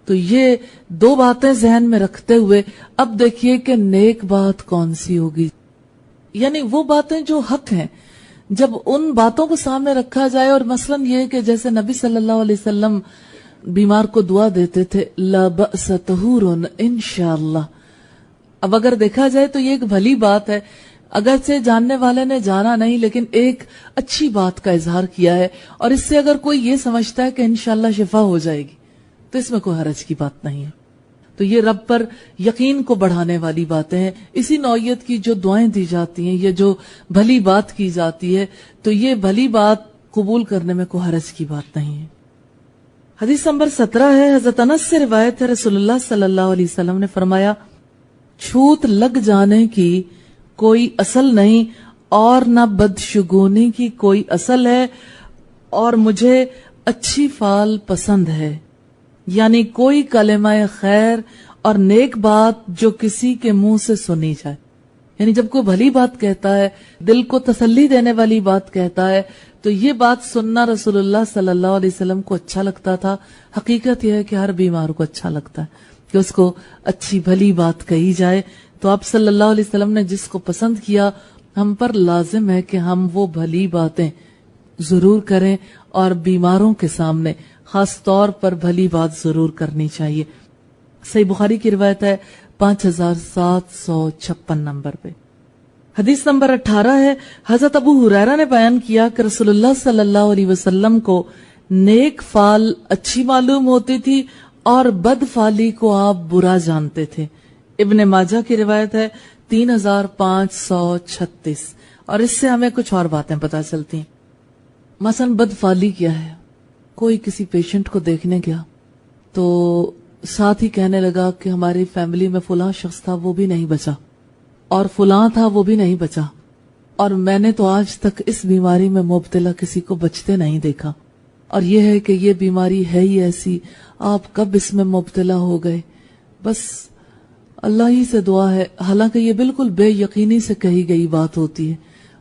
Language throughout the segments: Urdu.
تو یہ دو باتیں ذہن میں رکھتے ہوئے اب دیکھیے کہ نیک بات کون سی ہوگی، یعنی وہ باتیں جو حق ہیں جب ان باتوں کو سامنے رکھا جائے. اور مثلاً یہ کہ جیسے نبی صلی اللہ علیہ وسلم بیمار کو دعا دیتے تھے لا بأس طہور انشاءاللہ. اب اگر دیکھا جائے تو یہ ایک بھلی بات ہے، اگرچہ جاننے والے نے جانا نہیں لیکن ایک اچھی بات کا اظہار کیا ہے، اور اس سے اگر کوئی یہ سمجھتا ہے کہ انشاءاللہ شفا ہو جائے گی تو اس میں کوئی حرج کی بات نہیں ہے. تو یہ رب پر یقین کو بڑھانے والی باتیں ہیں. اسی نوعیت کی جو دعائیں دی جاتی ہیں، یہ جو بھلی بات کی جاتی ہے، تو یہ بھلی بات قبول کرنے میں کوئی حرج کی بات نہیں ہے. حدیث نمبر 17 ہے، حضرت انس سے روایت ہے، رسول اللہ صلی اللہ علیہ وسلم نے فرمایا چھوت لگ جانے کی کوئی اصل نہیں اور نہ بدشگونی کی کوئی اصل ہے، اور مجھے اچھی فال پسند ہے. یعنی کوئی کلمہ خیر اور نیک بات جو کسی کے منہ سے سنی جائے، یعنی جب کوئی بھلی بات کہتا ہے، دل کو تسلی دینے والی بات کہتا ہے، تو یہ بات سننا رسول اللہ صلی اللہ علیہ وسلم کو اچھا لگتا تھا. حقیقت یہ ہے کہ ہر بیمار کو اچھا لگتا ہے کہ اس کو اچھی بھلی بات کہی جائے. تو آپ صلی اللہ علیہ وسلم نے جس کو پسند کیا، ہم پر لازم ہے کہ ہم وہ بھلی باتیں ضرور کریں، اور بیماروں کے سامنے خاص طور پر بھلی بات ضرور کرنی چاہیے. صحیح بخاری کی روایت ہے 5756 نمبر پہ. حدیث نمبر 18 ہے، حضرت ابو ہریرہ نے بیان کیا کہ رسول اللہ صلی اللہ علیہ وسلم کو نیک فال اچھی معلوم ہوتی تھی اور بد فالی کو آپ برا جانتے تھے. ابن ماجہ کی روایت ہے 3536، اور اس سے ہمیں کچھ اور باتیں پتہ چلتی ہیں. مثلا بد فالی کیا ہے؟ کوئی کسی پیشنٹ کو دیکھنے گیا تو ساتھ ہی کہنے لگا کہ ہماری فیملی میں فلاں شخص تھا وہ بھی نہیں بچا، اور فلاں تھا وہ بھی نہیں بچا، اور میں نے تو آج تک اس بیماری میں مبتلا کسی کو بچتے نہیں دیکھا، اور یہ ہے کہ یہ بیماری ہے ہی ایسی، آپ کب اس میں مبتلا ہو گئے، بس اللہ ہی سے دعا ہے. حالانکہ یہ بالکل بے یقینی سے کہی گئی بات ہوتی ہے،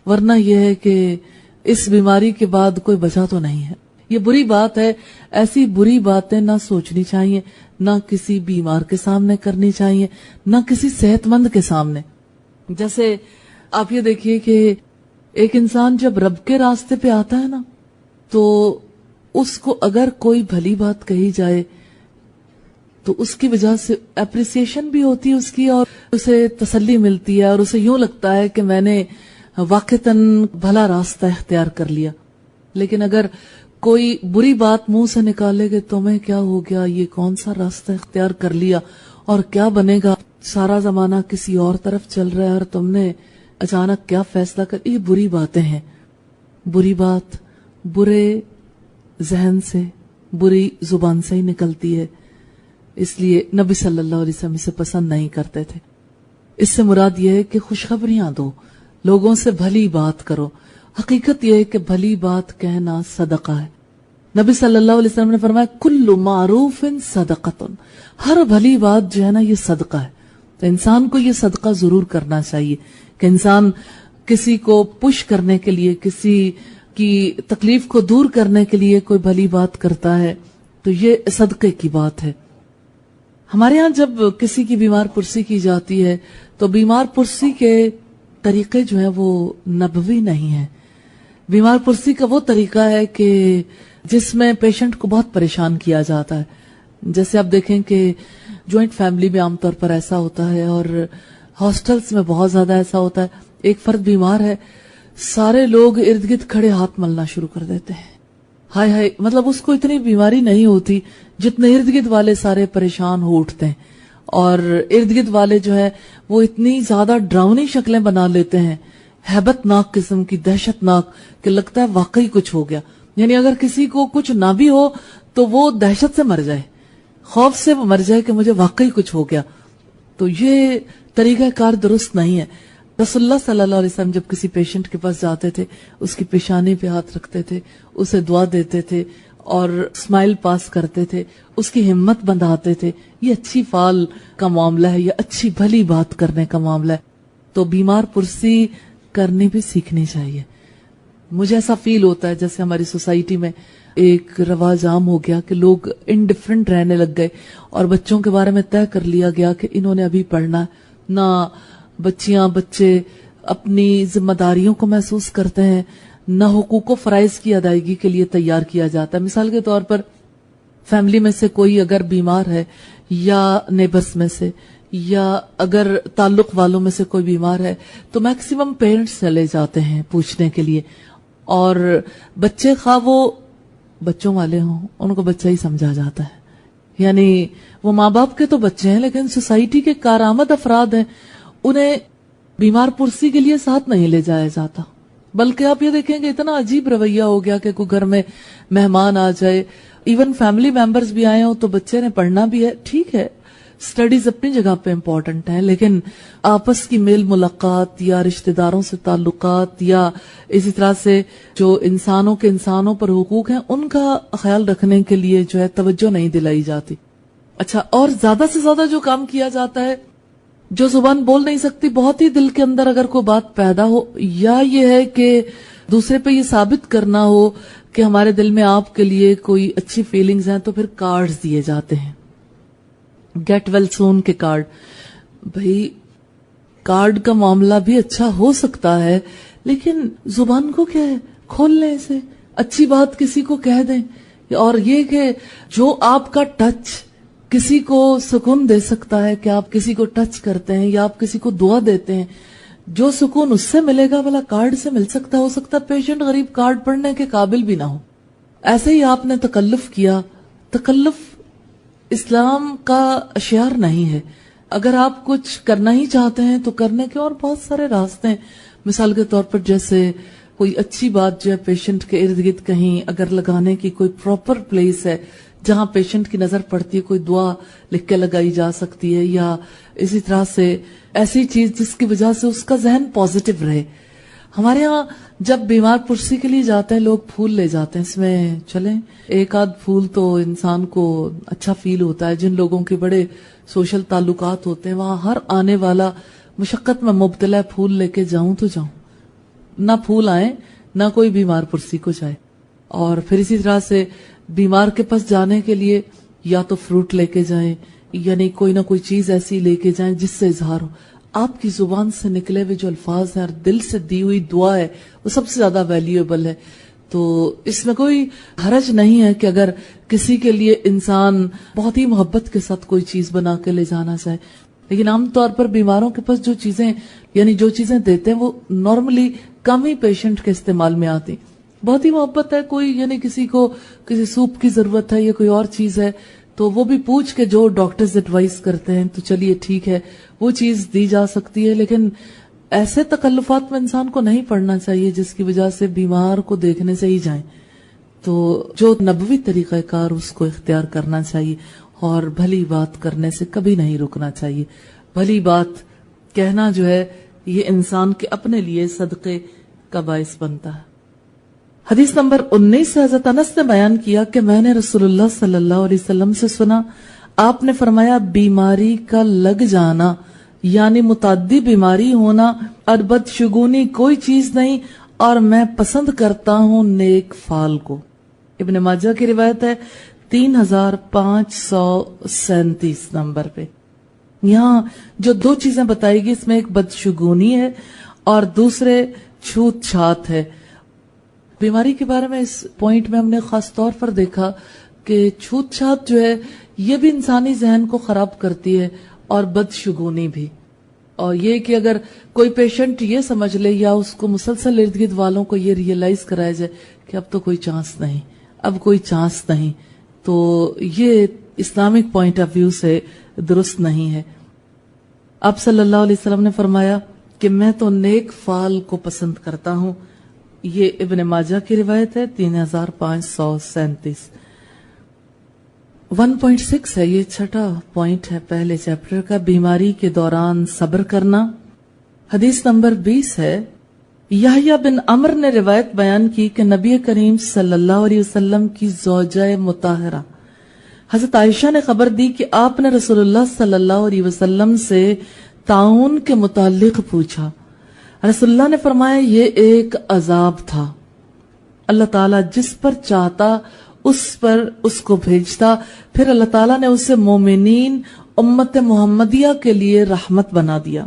ورنہ یہ ہے کہ اس بیماری کے بعد کوئی بچا تو نہیں ہے. یہ بری بات ہے. ایسی بری باتیں نہ سوچنی چاہیے، نہ کسی بیمار کے سامنے کرنی چاہیے، نہ کسی صحت مند کے سامنے. جیسے آپ یہ دیکھیے کہ ایک انسان جب رب کے راستے پہ آتا ہے نا، تو اس کو اگر کوئی بھلی بات کہی جائے تو اس کی وجہ سے اپریسیشن بھی ہوتی ہے اس کی، اور اسے تسلی ملتی ہے، اور اسے یوں لگتا ہے کہ میں نے واقعتاً بھلا راستہ اختیار کر لیا. لیکن اگر کوئی بری بات منہ سے نکالے گے تمہیں کیا ہو گیا، یہ کون سا راستہ اختیار کر لیا، اور کیا بنے گا، سارا زمانہ کسی اور طرف چل رہا ہے اور تم نے اچانک کیا فیصلہ کر، یہ بری باتیں ہیں. بری بات برے ذہن سے، بری زبان سے ہی نکلتی ہے، اس لیے نبی صلی اللہ علیہ وسلم اسے پسند نہیں کرتے تھے. اس سے مراد یہ ہے کہ خوشخبریاں دو، لوگوں سے بھلی بات کرو. حقیقت یہ ہے کہ بھلی بات کہنا صدقہ ہے. نبی صلی اللہ علیہ وسلم نے فرمایا کل معروف صدقۃ، ہر بھلی بات جو ہے نا یہ صدقہ ہے. تو انسان کو یہ صدقہ ضرور کرنا چاہیے کہ انسان کسی کو پش کرنے کے لیے، کسی کی تکلیف کو دور کرنے کے لیے کوئی بھلی بات کرتا ہے تو یہ صدقے کی بات ہے. ہمارے ہاں جب کسی کی بیمار پرسی کی جاتی ہے تو بیمار پرسی کے طریقے جو ہیں وہ نبوی نہیں ہیں. بیمار پرسی کا وہ طریقہ ہے کہ جس میں پیشنٹ کو بہت پریشان کیا جاتا ہے. جیسے آپ دیکھیں کہ جوائنٹ فیملی میں عام طور پر ایسا ہوتا ہے، اور ہاسٹلز میں بہت زیادہ ایسا ہوتا ہے. ایک فرد بیمار ہے، سارے لوگ ارد گرد کھڑے ہاتھ ملنا شروع کر دیتے ہیں. ہائے ہائے، مطلب اس کو اتنی بیماری نہیں ہوتی جتنے ارد گرد والے سارے پریشان ہو اٹھتے ہیں، اور ارد گرد والے جو ہے وہ اتنی زیادہ ڈراؤنی شکلیں بنا لیتے ہیں، ہیبت ناک قسم کی، دہشت ناک، کہ لگتا ہے واقعی کچھ ہو گیا. یعنی اگر کسی کو کچھ نہ بھی ہو تو وہ دہشت سے مر جائے، خوف سے مر جائے کہ مجھے واقعی کچھ ہو گیا. تو یہ طریقہ کار درست نہیں ہے. رسول اللہ صلی اللہ علیہ وسلم جب کسی پیشنٹ کے پاس جاتے تھے، اس کی پیشانی پہ ہاتھ رکھتے تھے، اسے دعا دیتے تھے اور اسمائل پاس کرتے تھے، اس کی ہمت بندھاتے تھے. یہ اچھی فال کا معاملہ ہے، یہ اچھی بھلی بات کرنے کا معاملہ ہے. تو بیمار پرسی کرنی بھی سیکھنی چاہیے. مجھے ایسا فیل ہوتا ہے جیسے ہماری سوسائٹی میں ایک رواج عام ہو گیا کہ لوگ انڈیفرنٹ رہنے لگ گئے اور بچوں کے بارے میں طے کر لیا گیا کہ انہوں نے ابھی پڑھنا ہے. نہ بچیاں بچے اپنی ذمہ داریوں کو محسوس کرتے ہیں، نہ حقوق و فرائض کی ادائیگی کے لیے تیار کیا جاتا ہے. مثال کے طور پر فیملی میں سے کوئی اگر بیمار ہے یا نیبرز میں سے یا اگر تعلق والوں میں سے کوئی بیمار ہے تو میکسیمم پیرنٹس چلے جاتے ہیں پوچھنے کے لیے، اور بچے خواہ وہ بچوں والے ہوں ان کو بچہ ہی سمجھا جاتا ہے. یعنی وہ ماں باپ کے تو بچے ہیں لیکن سوسائٹی کے کارآمد افراد ہیں، انہیں بیمار پرسی کے لیے ساتھ نہیں لے جایا جاتا. بلکہ آپ یہ دیکھیں کہ اتنا عجیب رویہ ہو گیا کہ کوئی گھر میں مہمان آ جائے، ایون فیملی ممبرز بھی آئے ہوں تو بچے نے پڑھنا بھی ہے، ٹھیک ہے سٹڈیز اپنی جگہ پہ امپورٹنٹ ہیں، لیکن آپس کی میل ملاقات یا رشتہ داروں سے تعلقات یا اسی طرح سے جو انسانوں کے انسانوں پر حقوق ہیں ان کا خیال رکھنے کے لیے جو ہے توجہ نہیں دلائی جاتی. اچھا، اور زیادہ سے زیادہ جو کام کیا جاتا ہے، جو زبان بول نہیں سکتی، بہت ہی دل کے اندر اگر کوئی بات پیدا ہو یا یہ ہے کہ دوسرے پہ یہ ثابت کرنا ہو کہ ہمارے دل میں آپ کے لیے کوئی اچھی فیلنگز ہیں، تو پھر کارڈز دیے جاتے ہیں، گیٹ ویل سون کے کارڈ. بھئی کارڈ کا معاملہ بھی اچھا ہو سکتا ہے لیکن زبان کو کیا ہے، کھول لیں اسے، اچھی بات کسی کو کہہ دیں. اور یہ کہ جو آپ کا ٹچ کسی کو سکون دے سکتا ہے کہ آپ کسی کو ٹچ کرتے ہیں یا آپ کسی کو دعا دیتے ہیں، جو سکون اس سے ملے گا بھلا کارڈ سے مل سکتا. ہو سکتا پیشنٹ غریب کارڈ پڑھنے کے قابل بھی نہ ہو. ایسے ہی آپ نے تکلف کیا، تکلف اسلام کا شعار نہیں ہے. اگر آپ کچھ کرنا ہی چاہتے ہیں تو کرنے کے اور بہت سارے راستے ہیں. مثال کے طور پر جیسے کوئی اچھی بات جو ہے پیشنٹ کے ارد گرد کہیں اگر لگانے کی کوئی پراپر پلیس ہے جہاں پیشنٹ کی نظر پڑتی ہے، کوئی دعا لکھ کے لگائی جا سکتی ہے، یا اسی طرح سے ایسی چیز جس کی وجہ سے اس کا ذہن پازیٹو رہے. ہمارے ہاں جب بیمار پرسی کے لیے جاتے ہیں لوگ پھول لے جاتے ہیں، اس میں چلیں ایک آدھ پھول تو انسان کو اچھا فیل ہوتا ہے. جن لوگوں کے بڑے سوشل تعلقات ہوتے ہیں وہاں ہر آنے والا مشقت میں مبتلا پھول لے کے جاؤں تو جاؤں، نہ پھول آئیں نہ کوئی بیمار پرسی کو جائے. اور پھر اسی طرح سے بیمار کے پاس جانے کے لیے یا تو فروٹ لے کے جائیں، یعنی کوئی نہ کوئی چیز ایسی لے کے جائیں جس سے اظہار ہو. آپ کی زبان سے نکلے ہوئے جو الفاظ ہیں اور دل سے دی ہوئی دعا ہے وہ سب سے زیادہ ویلیویبل ہے. تو اس میں کوئی حرج نہیں ہے کہ اگر کسی کے لیے انسان بہت ہی محبت کے ساتھ کوئی چیز بنا کے لے جانا چاہے. لیکن عام طور پر بیماروں کے پاس جو چیزیں یعنی جو چیزیں دیتے ہیں وہ نارملی کم ہی پیشنٹ کے استعمال میں آتی. بہت ہی محبت ہے، کوئی یعنی کسی کو کسی سوپ کی ضرورت ہے یا کوئی اور چیز ہے تو وہ بھی پوچھ کے جو ڈاکٹرز ایڈوائز کرتے ہیں تو چلیے ٹھیک ہے وہ چیز دی جا سکتی ہے. لیکن ایسے تکلفات میں انسان کو نہیں پڑنا چاہیے جس کی وجہ سے بیمار کو دیکھنے سے ہی جائیں. تو جو نبوی طریقہ کار اس کو اختیار کرنا چاہیے اور بھلی بات کرنے سے کبھی نہیں رکنا چاہیے. بھلی بات کہنا جو ہے یہ انسان کے اپنے لیے صدقے کا باعث بنتا ہے. حدیث نمبر 19 سے حضرت انس نے بیان کیا کہ میں نے رسول اللہ صلی اللہ علیہ وسلم سے سنا، آپ نے فرمایا بیماری کا لگ جانا یعنی متعدی بیماری ہونا اور بدشگونی کوئی چیز نہیں، اور میں پسند کرتا ہوں نیک فال کو. ابن ماجہ کی روایت ہے 3537 نمبر پہ. یہاں جو دو چیزیں بتائی گی اس میں ایک بدشگونی ہے اور دوسرے چھوت چھات ہے. بیماری کے بارے میں اس پوائنٹ میں ہم نے خاص طور پر دیکھا کہ چھوت چھات جو ہے یہ بھی انسانی ذہن کو خراب کرتی ہے اور بدشگونی بھی. اور یہ کہ اگر کوئی پیشنٹ یہ سمجھ لے یا اس کو مسلسل ارد گرد والوں کو یہ ریئلائز کرایا جائے کہ اب تو کوئی چانس نہیں، اب کوئی چانس نہیں، تو یہ اسلامک پوائنٹ آف ویو سے درست نہیں ہے. آپ صلی اللہ علیہ وسلم نے فرمایا کہ میں تو نیک فال کو پسند کرتا ہوں. یہ ابن ماجہ کی روایت ہے 3537. 1.6 ہے، یہ چھٹا پوائنٹ ہے پہلے چیپٹر کا، بیماری کے دوران صبر کرنا. حدیث نمبر 20 ہے، یحییٰ بن عمر نے روایت بیان کی کہ نبی کریم صلی اللہ علیہ وسلم کی زوجہ مطہرہ حضرت عائشہ نے خبر دی کہ آپ نے رسول اللہ صلی اللہ علیہ وسلم سے طاعون کے متعلق پوچھا. رسول اللہ نے فرمایا یہ ایک عذاب تھا. اللہ تعالیٰ جس پر چاہتا اس پر اس کو بھیجتا، پھر اللہ تعالیٰ نے اسے مومنین امت محمدیہ کے لیے رحمت بنا دیا۔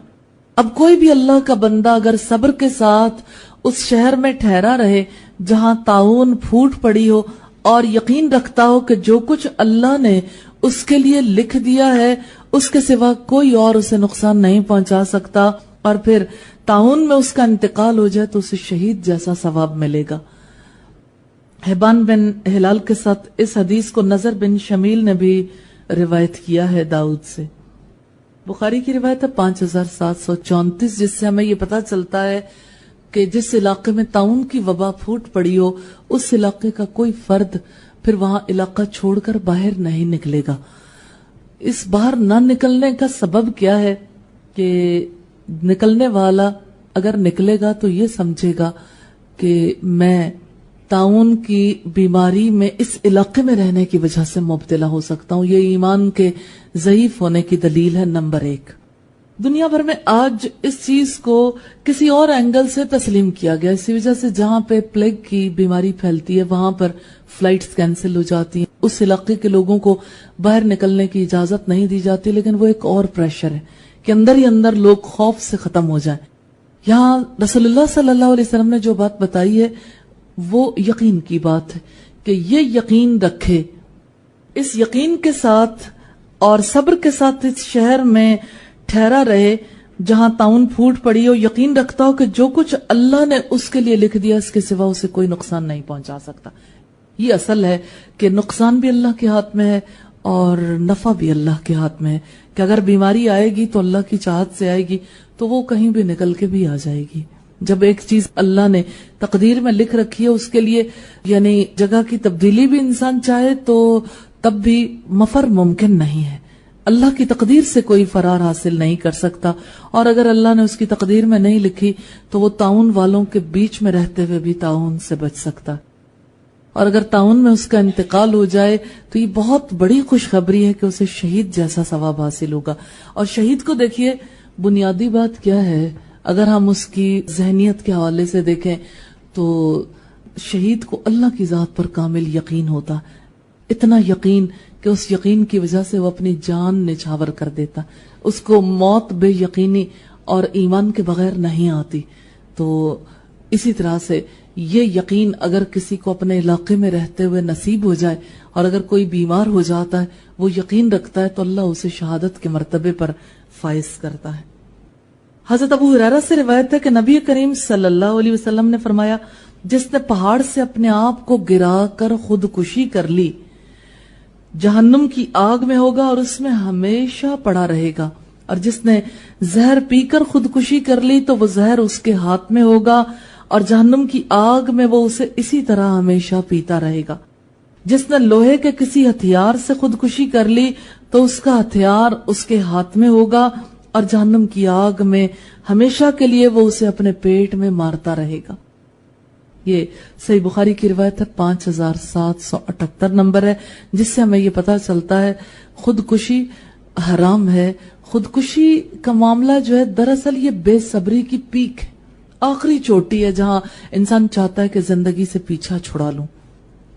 اب کوئی بھی اللہ کا بندہ اگر صبر کے ساتھ اس شہر میں ٹھہرا رہے جہاں طاعون پھوٹ پڑی ہو، اور یقین رکھتا ہو کہ جو کچھ اللہ نے اس کے لیے لکھ دیا ہے اس کے سوا کوئی اور اسے نقصان نہیں پہنچا سکتا، اور پھر طاعون میں اس کا انتقال ہو جائے تو اسے شہید جیسا ثواب ملے گا۔ حبان بن ہلال کے ساتھ اس حدیث کو نظر بن شمیل نے بھی روایت کیا ہے داؤد سے۔ بخاری کی روایت ہے 5734، جس سے ہمیں یہ پتا چلتا ہے کہ جس علاقے میں طاعون کی وبا پھوٹ پڑی ہو اس علاقے کا کوئی فرد پھر وہاں علاقہ چھوڑ کر باہر نہیں نکلے گا۔ اس باہر نہ نکلنے کا سبب کیا ہے کہ نکلنے والا اگر نکلے گا تو یہ سمجھے گا کہ میں طاعون کی بیماری میں اس علاقے میں رہنے کی وجہ سے مبتلا ہو سکتا ہوں۔ یہ ایمان کے ضعیف ہونے کی دلیل ہے نمبر 1۔ دنیا بھر میں آج اس چیز کو کسی اور اینگل سے تسلیم کیا گیا، اسی وجہ سے جہاں پہ پلیگ کی بیماری پھیلتی ہے وہاں پر فلائٹس کینسل ہو جاتی ہیں، اس علاقے کے لوگوں کو باہر نکلنے کی اجازت نہیں دی جاتی، لیکن وہ ایک اور پریشر ہے کہ اندر ہی اندر لوگ خوف سے ختم ہو جائیں۔ یہاں رسول اللہ صلی اللہ علیہ وسلم نے جو بات بتائی ہے وہ یقین کی بات ہے کہ یہ یقین رکھے، اس یقین کے ساتھ اور صبر کے ساتھ اس شہر میں ٹھہرا رہے جہاں طاعون پھوٹ پڑی ہو، یقین رکھتا ہو کہ جو کچھ اللہ نے اس کے لیے لکھ دیا اس کے سوا اسے کوئی نقصان نہیں پہنچا سکتا۔ یہ اصل ہے کہ نقصان بھی اللہ کے ہاتھ میں ہے اور نفع بھی اللہ کے ہاتھ میں ہے، کہ اگر بیماری آئے گی تو اللہ کی چاہت سے آئے گی تو وہ کہیں بھی نکل کے بھی آ جائے گی۔ جب ایک چیز اللہ نے تقدیر میں لکھ رکھی ہے اس کے لیے یعنی جگہ کی تبدیلی بھی انسان چاہے تو تب بھی مفر ممکن نہیں ہے۔ اللہ کی تقدیر سے کوئی فرار حاصل نہیں کر سکتا، اور اگر اللہ نے اس کی تقدیر میں نہیں لکھی تو وہ طاعون والوں کے بیچ میں رہتے ہوئے بھی طاعون سے بچ سکتا، اور اگر طاعون میں اس کا انتقال ہو جائے تو یہ بہت بڑی خوشخبری ہے کہ اسے شہید جیسا ثواب حاصل ہوگا۔ اور شہید کو دیکھیے بنیادی بات کیا ہے، اگر ہم اس کی ذہنیت کے حوالے سے دیکھیں تو شہید کو اللہ کی ذات پر کامل یقین ہوتا، اتنا یقین کہ اس یقین کی وجہ سے وہ اپنی جان نچھاور کر دیتا، اس کو موت بے یقینی اور ایمان کے بغیر نہیں آتی۔ تو اسی طرح سے یہ یقین اگر کسی کو اپنے علاقے میں رہتے ہوئے نصیب ہو جائے اور اگر کوئی بیمار ہو جاتا ہے وہ یقین رکھتا ہے تو اللہ اسے شہادت کے مرتبے پر فائز کرتا ہے۔ حضرت ابو ہریرہ سے روایت ہے کہ نبی کریم صلی اللہ علیہ وسلم نے فرمایا، جس نے پہاڑ سے اپنے آپ کو گرا کر خودکشی کر لی جہنم کی آگ میں ہوگا اور اس میں ہمیشہ پڑا رہے گا، اور جس نے زہر پی کر خودکشی کر لی تو وہ زہر اس کے ہاتھ میں ہوگا اور جہنم کی آگ میں وہ اسے اسی طرح ہمیشہ پیتا رہے گا۔ جس نے لوہے کے کسی ہتھیار سے خودکشی کر لی تو اس کا ہتھیار اس کے ہاتھ میں ہوگا اور جہنم کی آگ میں ہمیشہ کے لیے وہ اسے اپنے پیٹ میں مارتا رہے گا۔ یہ صحیح بخاری کی روایت ہے 5778 نمبر ہے، جس سے ہمیں یہ پتا چلتا ہے خودکشی حرام ہے۔ خودکشی کا معاملہ جو ہے دراصل یہ بے صبری کی پیک ہے، آخری چوٹی ہے جہاں انسان چاہتا ہے کہ زندگی سے پیچھا چھڑا لوں،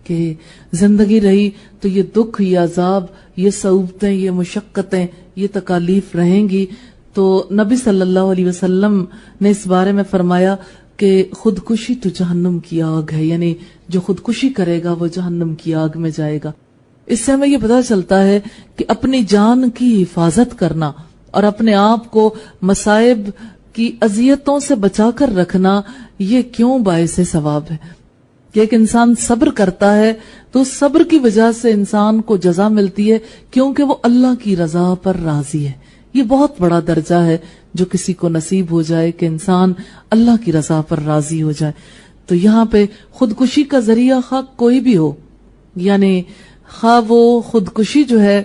کہ زندگی رہی تو یہ دکھ، یہ عذاب، یہ صعوبتیں، یہ مشقتیں، یہ تکالیف رہیں گی۔ تو نبی صلی اللہ علیہ وسلم نے اس بارے میں فرمایا کہ خودکشی تو جہنم کی آگ ہے، یعنی جو خودکشی کرے گا وہ جہنم کی آگ میں جائے گا۔ اس سے ہمیں یہ پتا چلتا ہے کہ اپنی جان کی حفاظت کرنا اور اپنے آپ کو مصائب کی اذیتوں سے بچا کر رکھنا یہ کیوں باعث ثواب ہے۔ کہ ایک انسان صبر کرتا ہے تو اس صبر کی وجہ سے انسان کو جزا ملتی ہے کیونکہ وہ اللہ کی رضا پر راضی ہے۔ یہ بہت بڑا درجہ ہے جو کسی کو نصیب ہو جائے کہ انسان اللہ کی رضا پر راضی ہو جائے۔ تو یہاں پہ خودکشی کا ذریعہ خواہ کوئی بھی ہو، یعنی خواہ وہ خودکشی جو ہے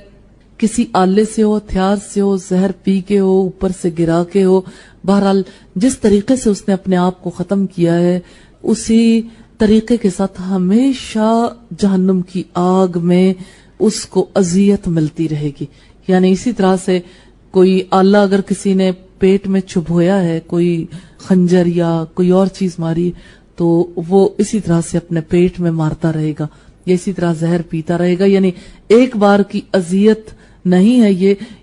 کسی آلے سے ہو، ہتھیار سے ہو، زہر پی کے ہو، اوپر سے گرا کے ہو، بہرحال جس طریقے سے اس نے اپنے آپ کو ختم کیا ہے اسی طریقے کے ساتھ ہمیشہ جہنم کی آگ میں اس کو اذیت ملتی رہے گی۔ یعنی اسی طرح سے کوئی آلہ اگر کسی نے پیٹ میں چبھویا ہے، کوئی خنجر یا کوئی اور چیز ماری، تو وہ اسی طرح سے اپنے پیٹ میں مارتا رہے گا یا اسی طرح زہر پیتا رہے گا. یعنی ایک بار کی اذیت نہیں ہے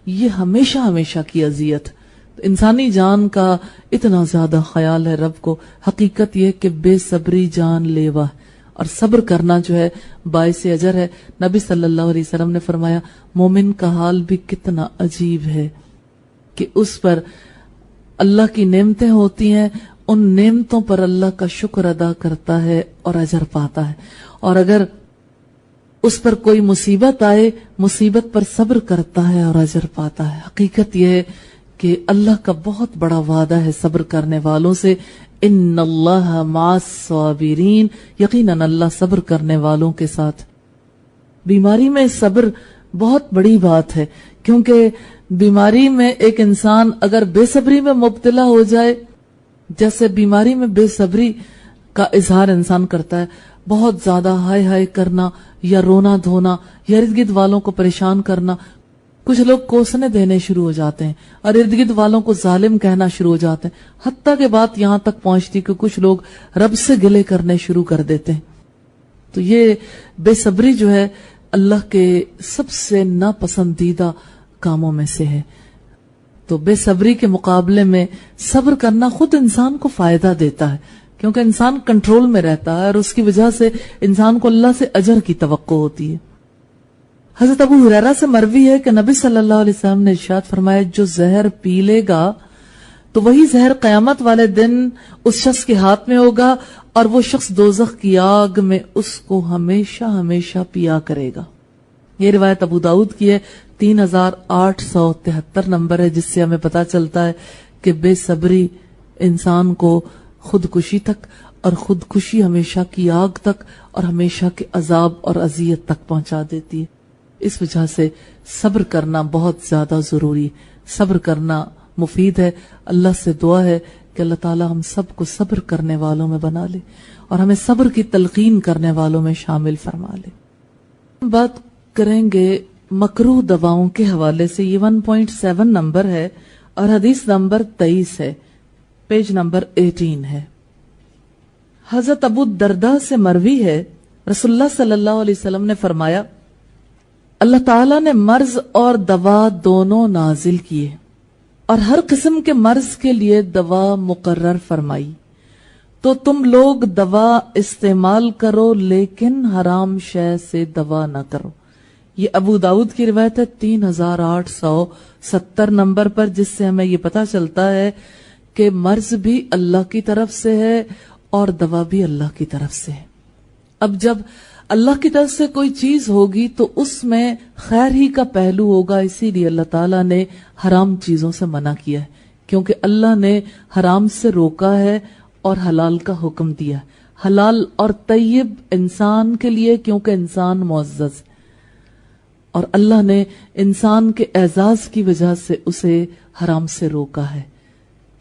یہ ہمیشہ ہمیشہ کی اذیت. انسانی جان کا اتنا زیادہ خیال ہے رب کو. حقیقت یہ کہ بے صبری جان لیوا ہے اور صبر کرنا جو ہے باعث اجر ہے. نبی صلی اللہ علیہ وسلم نے فرمایا مومن کا حال بھی کتنا عجیب ہے کہ اس پر اللہ کی نعمتیں ہوتی ہیں, ان نعمتوں پر اللہ کا شکر ادا کرتا ہے اور اجر پاتا ہے, اور اگر اس پر کوئی مصیبت آئے مصیبت پر صبر کرتا ہے اور اجر پاتا ہے. حقیقت یہ ہے کہ اللہ کا بہت بڑا وعدہ ہے صبر کرنے والوں سے. ان اللہ مع الصابرین, یقیناً اللہ صبر کرنے والوں کے ساتھ. بیماری میں صبر بہت بڑی بات ہے, کیونکہ بیماری میں ایک انسان اگر بے صبری میں مبتلا ہو جائے, جیسے بیماری میں بے صبری کا اظہار انسان کرتا ہے, بہت زیادہ ہائے ہائے کرنا یا رونا دھونا یا ارد گرد والوں کو پریشان کرنا. کچھ لوگ کوسنے دینے شروع ہو جاتے ہیں اور ارد گرد والوں کو ظالم کہنا شروع ہو جاتے ہیں, حتیٰ کہ بات یہاں تک پہنچتی کہ کچھ لوگ رب سے گلے کرنے شروع کر دیتے ہیں. تو یہ بے صبری جو ہے اللہ کے سب سے ناپسندیدہ کاموں میں سے ہے. تو بے صبری کے مقابلے میں صبر کرنا خود انسان کو فائدہ دیتا ہے, کیونکہ انسان کنٹرول میں رہتا ہے اور اس کی وجہ سے انسان کو اللہ سے اجر کی توقع ہوتی ہے. حضرت ابو ہریرہ سے مروی ہے کہ نبی صلی اللہ علیہ وسلم نے ارشاد فرمایا جو زہر پی لے گا تو وہی زہر قیامت والے دن اس شخص کے ہاتھ میں ہوگا اور وہ شخص دوزخ کی آگ میں اس کو ہمیشہ ہمیشہ پیا کرے گا. یہ روایت ابو داؤد کی ہے, 3873 نمبر ہے, جس سے ہمیں پتا چلتا ہے کہ بے صبری انسان کو خودکشی تک اور خودکشی ہمیشہ کی آگ تک اور ہمیشہ کے عذاب اور اذیت تک پہنچا دیتی ہے. اس وجہ سے صبر کرنا بہت زیادہ ضروری ہے, صبر کرنا مفید ہے. اللہ سے دعا ہے کہ اللہ تعالی ہم سب کو صبر کرنے والوں میں بنا لے اور ہمیں صبر کی تلقین کرنے والوں میں شامل فرما لے. بات کریں گے مکروہ دواؤں کے حوالے سے. یہ 1.7 نمبر ہے اور حدیث نمبر 23 ہے, پیج نمبر 18 ہے. حضرت ابو الدرداء سے مروی ہے رسول اللہ صلی اللہ علیہ وسلم نے فرمایا اللہ تعالیٰ نے مرض اور دوا دونوں نازل کیے اور ہر قسم کے مرض کے لیے دوا مقرر فرمائی, تو تم لوگ دوا استعمال کرو لیکن حرام شے سے دوا نہ کرو. یہ ابو داؤد کی روایت ہے 3870 نمبر پر, جس سے ہمیں یہ پتا چلتا ہے کہ مرض بھی اللہ کی طرف سے ہے اور دوا بھی اللہ کی طرف سے ہے. اب جب اللہ کی طرف سے کوئی چیز ہوگی تو اس میں خیر ہی کا پہلو ہوگا, اسی لیے اللہ تعالیٰ نے حرام چیزوں سے منع کیا ہے, کیونکہ اللہ نے حرام سے روکا ہے اور حلال کا حکم دیا ہے. حلال اور طیب انسان کے لیے, کیونکہ انسان معزز, اور اللہ نے انسان کے اعزاز کی وجہ سے اسے حرام سے روکا ہے.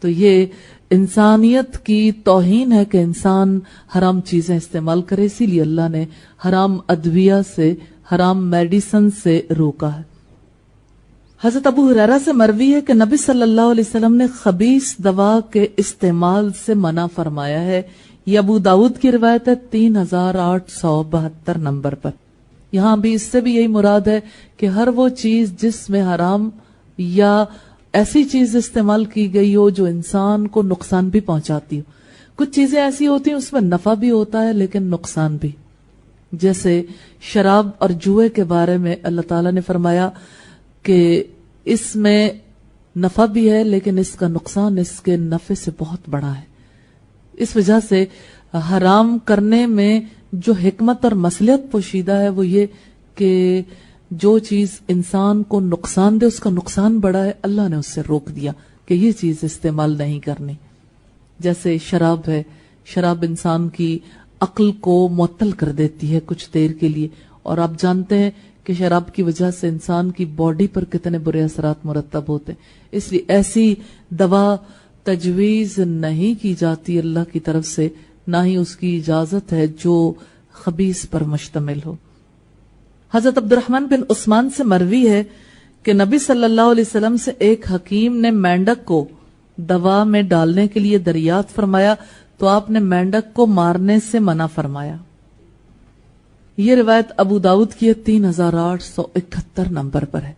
تو یہ انسانیت کی توہین ہے کہ انسان حرام چیزیں استعمال کرے, اسی لیے اللہ نے حرام ادویہ سے, حرام میڈیسن سے روکا ہے. حضرت ابو ہریرہ سے مروی ہے کہ نبی صلی اللہ علیہ وسلم نے خبیث دوا کے استعمال سے منع فرمایا ہے. یہ ابو داؤد کی روایت ہے 3872 نمبر پر. یہاں بھی اس سے بھی یہی مراد ہے کہ ہر وہ چیز جس میں حرام یا ایسی چیز استعمال کی گئی ہو جو انسان کو نقصان بھی پہنچاتی ہو. کچھ چیزیں ایسی ہوتی ہیں اس میں نفع بھی ہوتا ہے لیکن نقصان بھی, جیسے شراب اور جوئے کے بارے میں اللہ تعالیٰ نے فرمایا کہ اس میں نفع بھی ہے لیکن اس کا نقصان اس کے نفع سے بہت بڑا ہے. اس وجہ سے حرام کرنے میں جو حکمت اور مصلحت پوشیدہ ہے وہ یہ کہ جو چیز انسان کو نقصان دے اس کا نقصان بڑا ہے, اللہ نے اس سے روک دیا کہ یہ چیز استعمال نہیں کرنی. جیسے شراب ہے, شراب انسان کی عقل کو معطل کر دیتی ہے کچھ دیر کے لیے, اور آپ جانتے ہیں کہ شراب کی وجہ سے انسان کی باڈی پر کتنے برے اثرات مرتب ہوتے ہیں. اس لیے ایسی دوا تجویز نہیں کی جاتی اللہ کی طرف سے, نہ ہی اس کی اجازت ہے جو خبیث پر مشتمل ہو. حضرت عبد الرحمن بن عثمان سے مروی ہے کہ نبی صلی اللہ علیہ وسلم سے ایک حکیم نے مینڈک کو دوا میں ڈالنے کے لیے دریافت فرمایا تو آپ نے مینڈک کو مارنے سے منع فرمایا. یہ روایت ابو داؤد کی 3871 نمبر پر ہے.